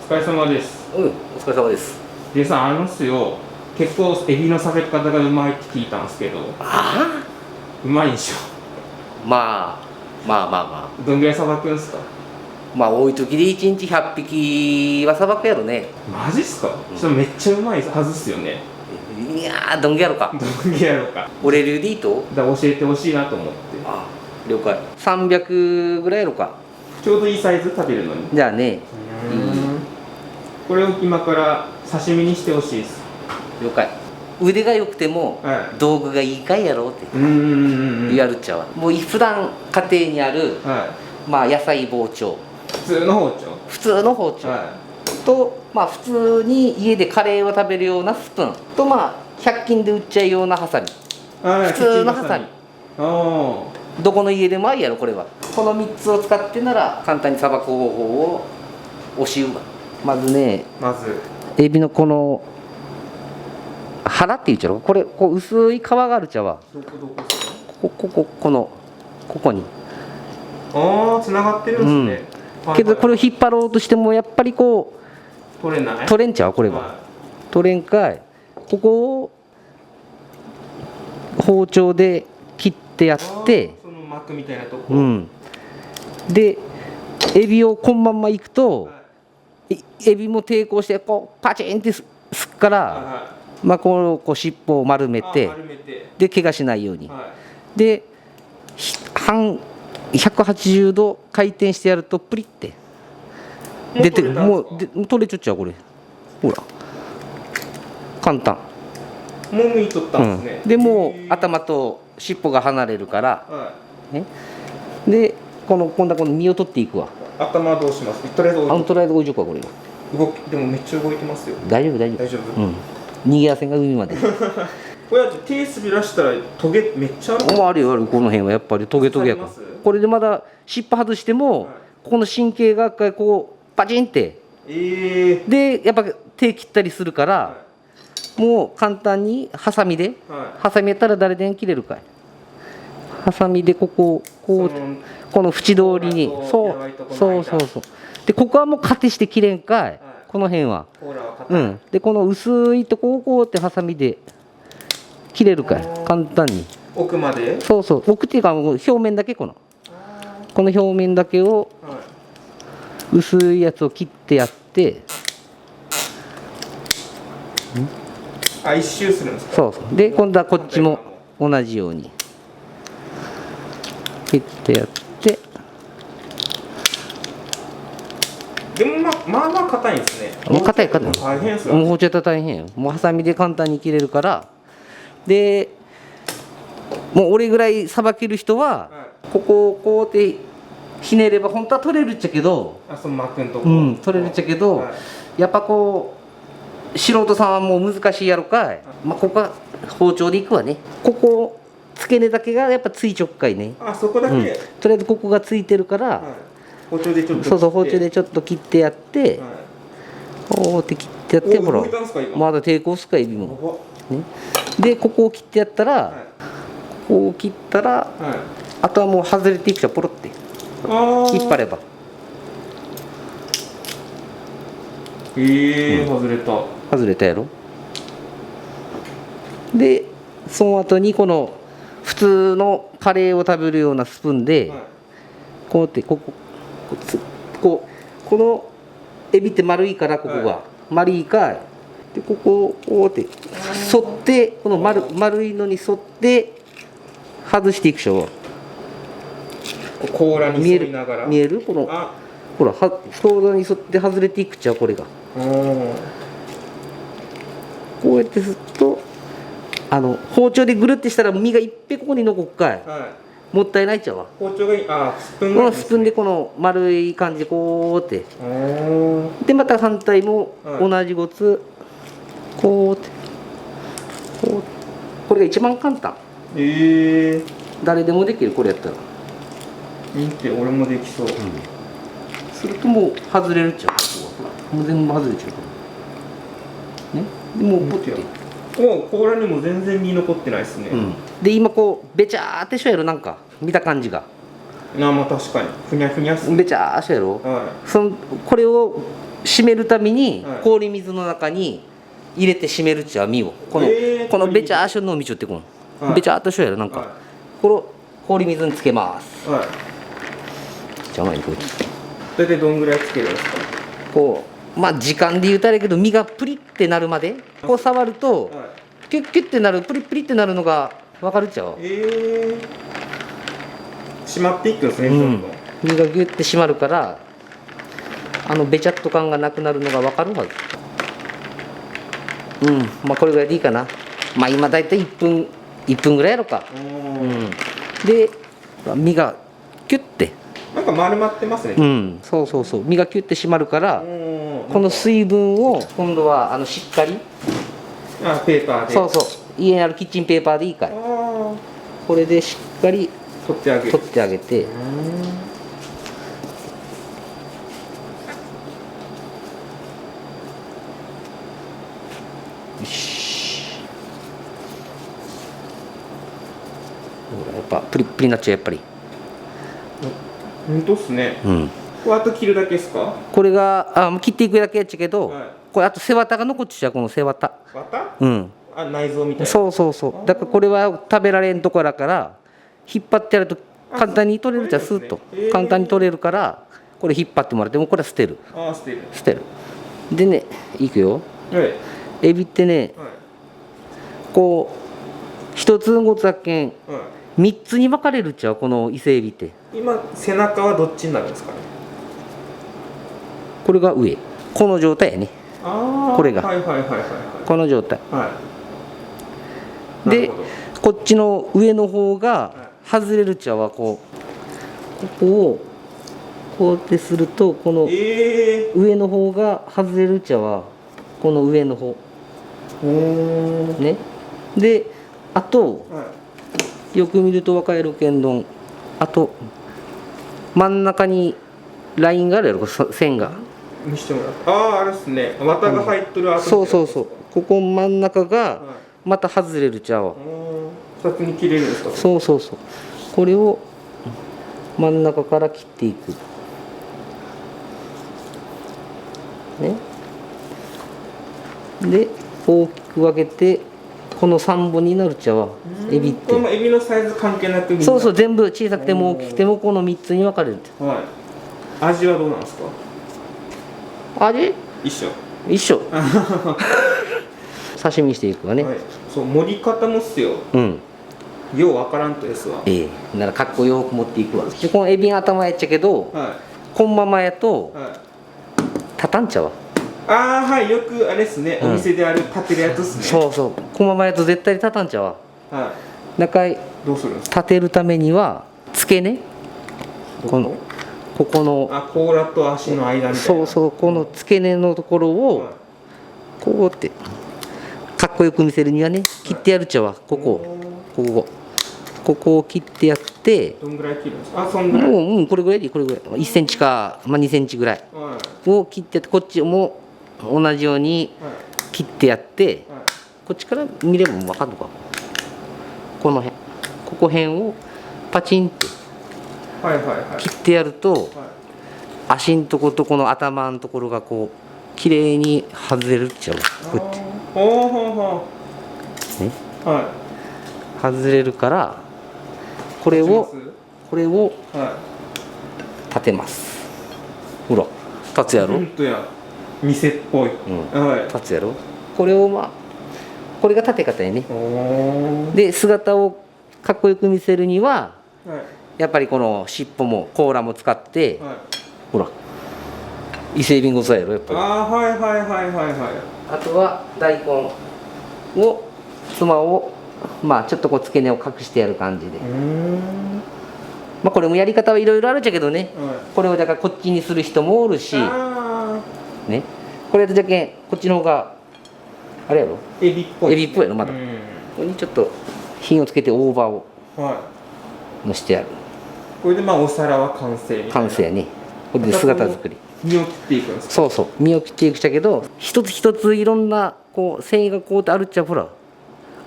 疲れ様です。うん、お疲れ様です。でさ、あのっすよ、結構エビのさばき方がうまいって聞いたんですけど、あうまいんしょ。あ、まあ。どんぐらいさばくんすか？まあ、多い時で1日100匹はさばくやろね。マジっすか？それめっちゃうまいはずっすよね。いやー、どんげやろか。どんぐらいやろうか。俺流でいいとだから教えてほしいなと思って。ああ、了解。300ぐらいやろか。ちょうどいいサイズ食べるのに。じゃあね、これを今から刺身にしてほしいです。了解。腕が良くても、は道具がいいかいやろうってい。やるっちゃう。もう普段家庭にある、はまあ野菜包丁、い。普通の包丁。普通の包丁、はと、まあ普通に家でカレーを食べるようなスプーンと、まあ100均で売っちゃうようなハサミ、い。はい。普通のハサミ、おー。どこの家でもありやろこれは。この3つを使ってなら簡単にさばく方法を教えるわ。まずね、まず。エビのこの腹って言っちゃう、これこう薄い皮があるちゃわ。どこですか？ここに。ああ、つながってるんですね。けどこれを引っ張ろうとしてもやっぱりこう取れない。取れんちゃうこれは、は取れんかい。ここを包丁で切ってやって、その膜みたいなとこ。でエビをこのまんまいくと、はエビも抵抗してこうパチンってすっから、はまあこう尻尾を丸めて、丸めて。で怪我しないように、はで半180度回転してやるとプリって出てもう取れちゃっちゃうこれ。ほら簡単。もう剥いとったんですね。でもう頭と尻尾が離れるから、はね、で今度身を取っていくわ。い。頭はどうします？とりあえずとりあえず置いとくわこれ。動きでもめっちゃ動いてますよ。大丈夫。大丈夫。逃げ汗が海まで。これだって手滑らしたらトゲめっちゃある。あるよこの辺はやっぱりトゲトゲやから。これでまだ尻尾外しても、はい、ここの神経がこうパチンって、でやっぱ手切ったりするから、はい、もう簡単にハサミで、ハサミやったら誰でも切れるかい。ハサミでこうこの縁通りに、そうでここはもうカテして切れんかい、この辺は。でこの薄いとこをこうってハサミで切れるかい、簡単に。奥まで？奥っていうか表面だけこの表面だけを薄いやつを切ってやって、一周するんですか？で今度はこっちも同じように切ってやって。でもまあ硬いんですね。もう硬い大変ですよ。もう包丁やったら大変よ。もうハサミで簡単に切れるから。でもう俺ぐらいさばける人は、ここをこうやってひねれば本当は取れるっちゃけど、その膜のとこ、取れるっちゃけど、やっぱこう素人さんはもう難しいやろかい。ここは包丁でいくわね。ここ付け根だけがやっぱついちょっかいね。そこだけ、とりあえずここがついてるから、包丁でちょっと包丁でちょっと切ってやって、こうやって切ってやって、ほらまだ抵抗すかエビも、でここを切ってやったら、こう切ったら、あとはもう外れていくじゃん、ポロって引っ張れば。外れたやろ。でその後にこの普通のカレーを食べるようなスプーンで、こうやってこのエビって丸いから、ここが丸いかい。でここをこうやって沿って、この丸いのに沿って外していくでしょ。甲羅に沿いながら見えるこのほら甲羅に沿って外れていくっちゃう、これが。こうやってすると包丁でぐるってしたら身がいっぺんここに残っかい、もったいないっちゃうわ。包丁がスプーンがスプーンでこの丸い感じでこうって、でまた反対も同じごつこうってこれが一番簡単。誰でもできる、これやったら。俺もできそう。するともう外れるっちゃう。もう全部外れちゃうね。でもうポッて甲羅にも全然身残ってないですね。で今こうべちゃーってしょやろ、なんか見た感じが。まあ確かにふにゃふにゃっすね。べちゃーしょやろ。これを締めるためにはい氷水の中に入れて締めるっちゃ身をこの、このべちゃーしょの道をってこの、はいべちゃーっとしょやろなんか、はこれを氷水につけますいはいじゃあ前にこう大体どんぐらいつけるんですか？こうまあ時間で言うたらやけど身がプリってなるまでこう触るとはいキュッキュッってなるプリプリってなるのが分かるっちゃう、締まっていくんですね、どんどん。身がギュッて締まるからべちゃっと感がなくなるのが分かるはず。まあこれぐらいでいいかな。まあ今だいたい1分ぐらいやろか。で身がキュッてなんか丸まってますね。そうそうそう身がキュッて締まるからこの水分を今度はしっかりペーパーで。そうそう家にあるキッチンペーパーでいいからこれでしっかり取ってあげる。取ってあげてよしほらやっぱプリップリになっちゃうやっぱり本当っすね。これあと切るだけですか？これがもう切っていくだけやっちゃけど、はいこれあと背わたが残っちゃうこの背わた綿？内臓みたいな。そうそうそうだからこれは食べられんとこだから引っ張ってやると簡単に取れるじゃんスーッと簡単に取れるからこれ引っ張ってもらってもうこれは捨てる捨てるでねいくよエビってねこう一つごつだけん3つに分かれるっちゃうこの伊勢エビって今背中はどっちになるんですかね？これが上この状態やねこれがこの状態でこっちの上の方が外れるっちゃはここをこうやってするとこの上の方が外れるっちゃはこの上の方ねであとよく見ると分かるけんどんあと真ん中にラインがあるやろ線が見してもらってあれですね綿が入っとる跡そうそうそうここ真ん中がまた外れるちゃう先に切れるんですか？そうそうそうこれを真ん中から切っていくねで大きく分けてこの3本になるっちゃわエビってこのエビのサイズ関係なくそうそう全部小さくても大きくてもこの3つに分かれる味はどうなんですか？味一緒刺身していくわね、そう盛り方もっすよようわからんとですわならかっこよく持っていくわでこのエビの頭やっちゃけどこんままやと立たんちゃうわよくあれですねお店である立てるやつっすねそうそうこんままやと絶対立たんちゃうわ中井どうするんですか？立てるためには付け根ここの甲羅と足の間みたいなそうそうこの付け根のところをこうってかっこよく見せるにはね切ってやるっちゃわここを切ってやってどんぐらい切るんですか？そんぐらいもうこれぐらいでいいこれぐらい1センチか、2センチぐらいを切ってやってこっちも同じように切ってやってこっちから見れば分かるのかこの辺ここ辺をパチンって切ってやると足んとことこの頭のところがこう綺麗に外れるっちゃうこうやってね外れるからこれを立てますほら立つやろ店っぽい立つやろこれをこれが立て方やねで姿をかっこよく見せるにはやっぱりこの尻尾も甲羅も使ってほら伊勢エビンゴさやろやっぱりあとは大根をつまをちょっとこう付け根を隠してやる感じでこれもやり方はいろいろあるっちゃけどねこれをだからこっちにする人もおるしねこれやとじゃけんこっちの方があれやろエビっぽいやろまだここにちょっと品をつけて大葉をのしてやるこれでお皿は完成みたいな完成やねこれで姿作り身を切っていくんですか？そうそう身を切っていくっちゃけど一つ一ついろんなこう繊維がこうってあるっちゃほら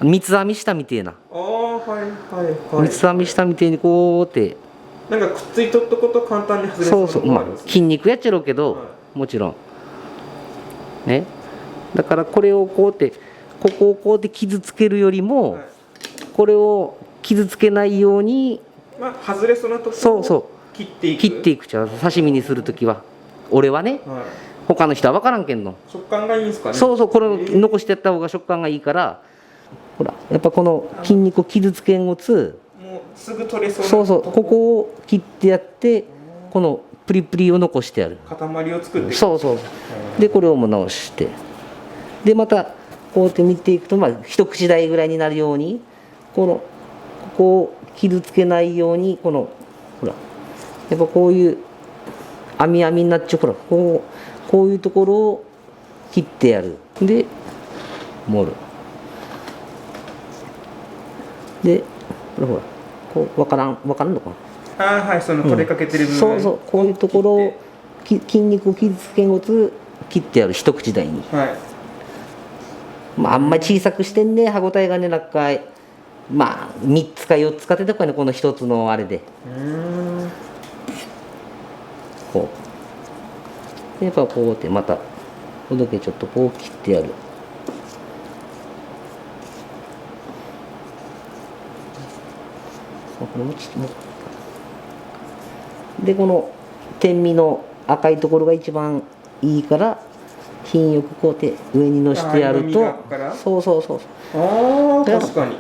三つ編みしたみてえな三つ編みしたみてえにこうってなんかくっついとったこと簡単に外れそう筋肉やっちゃろうけどもちろんね。だからこれをこうやってここをこうやって傷つけるよりも、はい、これを傷つけないように、まあ、外れそうなとこそうそろを切っていく。切っていくちゃう。刺身にするときは俺はね、はい、他の人は分からんけんの。食感がいいんですかね。そうそう、これを残してやった方が食感がいいから、ほらやっぱこの筋肉を傷つけんごつ、もうすぐ取れそうなそうそう、ここを切ってやって、このプリプリを残してやる。塊を作っていく。そうそう。でこれをもう直して、でまたこうやって見ていくと、まあ一口大ぐらいになるように、ここを傷つけないように、このほらやっぱこういう網網になっちゃう、ほらこういうところを切ってやる。で盛る。でほらほらこう分からんのかな。ああ、はい、その取れかけてる部分、そうそう、こういうところを筋肉を傷つけんごつ切ってやる、一口大に。はい、まああんまり小さくしてんね、歯ごたえがね、なっかい。まあ3つか4つかってとこね、この一つのあれでこうでやっぱこうやってまたほどけちょっとこう切ってやる。これもでこの天身の赤いところが一番いいから、品よくこうやって上にのしてやると、そうそうそう、ああ確かに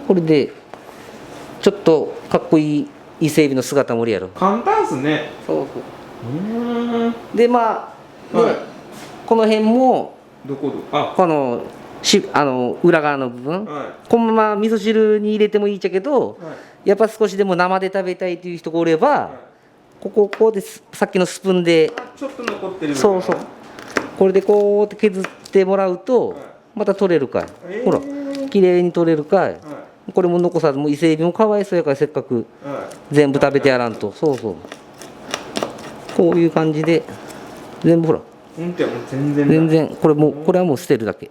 これでちょっとかっこいい伊勢海老の姿盛りやろ。簡単っすね。そうそう。でまあ、はい、この辺もこの裏側の部分、はい、このまま味噌汁に入れてもいいっちゃけど、はい、やっぱ少しでも生で食べたいという人がおれば、はい、こうでさっきのスプーンでちょっと残ってる。そうそう、これでこうやって削ってもらうと、はい、また取れるかい、ほら綺麗に取れるかい、はい、これも残さず、もう伊勢海老もかわいそうやから、せっかく全部食べてやらんと、そうそう、こういう感じで全部ほら、全然これはもう捨てるだけ、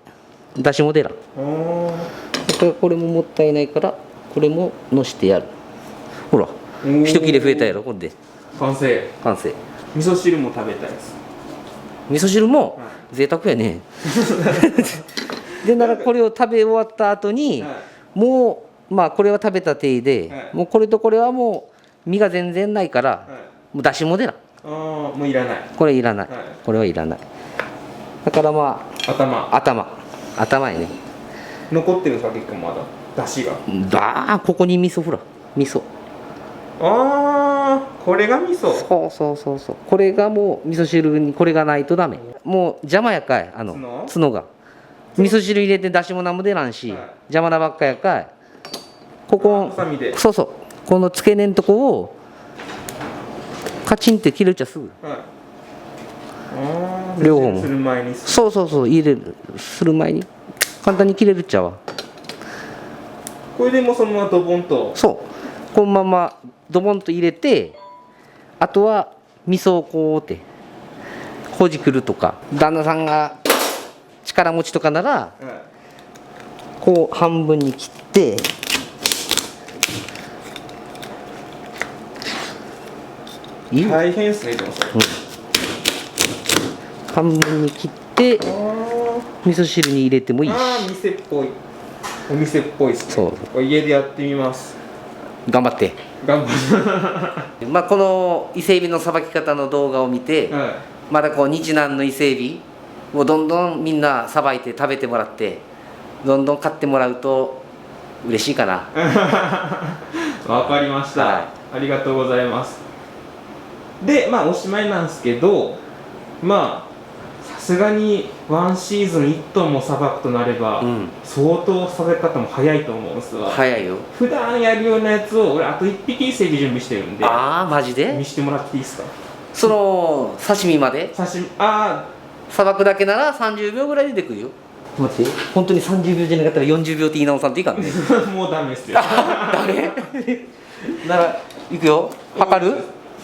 出しも出らん。これももったいないから、これものしてやる。ほら一切れ増えたやろ。これで完成。味噌汁も食べたいです。味噌汁も贅沢やねでならこれを食べ終わった後に、もうまあこれは食べた手で、もうこれとこれはもう身が全然ないから、もう出しも出らん。もういらない。これいらない、これはいらない。だからまあ頭やね。残ってるんですか、結構まだ出汁が。ここに味噌、ほら味噌。これが味噌。そう、これがもう味噌汁にこれがないとダメ。もう邪魔やかい、角が。味噌汁入れて出汁も何も出らんし、邪魔なばっかやかい。ここそう、この付け根のとこをカチンって切れちゃすぐ。両方もそう入れるする前に簡単に切れるっちゃわ。これでもうそのままドボンと、そうこのままドボンと入れて、あとは味噌をこうってほじくるとか、旦那さんが力持ちとかなら、こう半分に切って、大変ですね。でもそれ、半分に切って味噌汁に入れてもいいし。店っぽい、お店っぽいですね。そう、これ家でやってみます。頑張ってまあこの伊勢海老のさばき方の動画を見て、まだこう日南の伊勢海老をどんどんみんなさばいて食べてもらって、どんどん買ってもらうと嬉しいかなわかりました、ありがとうございます。でまあおしまいなんですけど、まあさすがにワンシーズン1トンもさばくとなれば、相当さばき方も早いと思うんですわ。早いよ。普段やるようなやつを俺あと1匹伊勢海老準備してるんで。マジで見してもらっていいですか。その刺身までさばくだけなら30秒ぐらいででくるよ。待って、本当に30秒じゃなかったら40秒って言い直さんといいかんねもうダメですよ。ダメならいくよ。測る？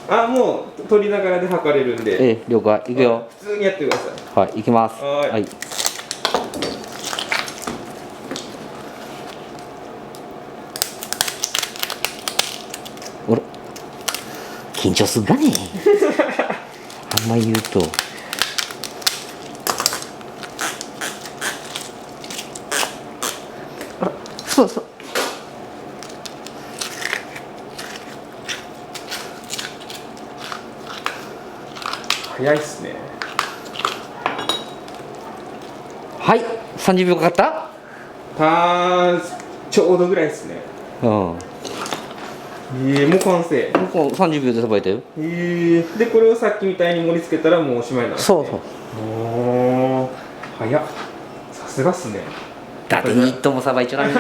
もう取りながらで測れるんで。了解。いくよ。普通にやってください。はい、いきます。はい。おら、緊張するかねあんまり言うと。そうそう。早いっすね。はい、30秒かかちょうどぐらいですね。った。うん。もう完成。もう30秒でさばいたよ。でこれをさっきみたいに盛り付けたらもうおしまいなんですね。そうそう。おー、早っ。さすがっすね。だって1トンもさばいちゃダメ。そ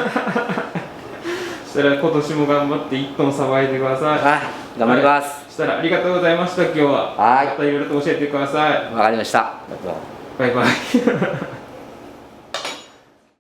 したら今年も頑張って1トンさばいてください。はい、頑張ります。そしたらありがとうございました。今日は。はい。またいろいろと教えてください。わかりました。バイバイ。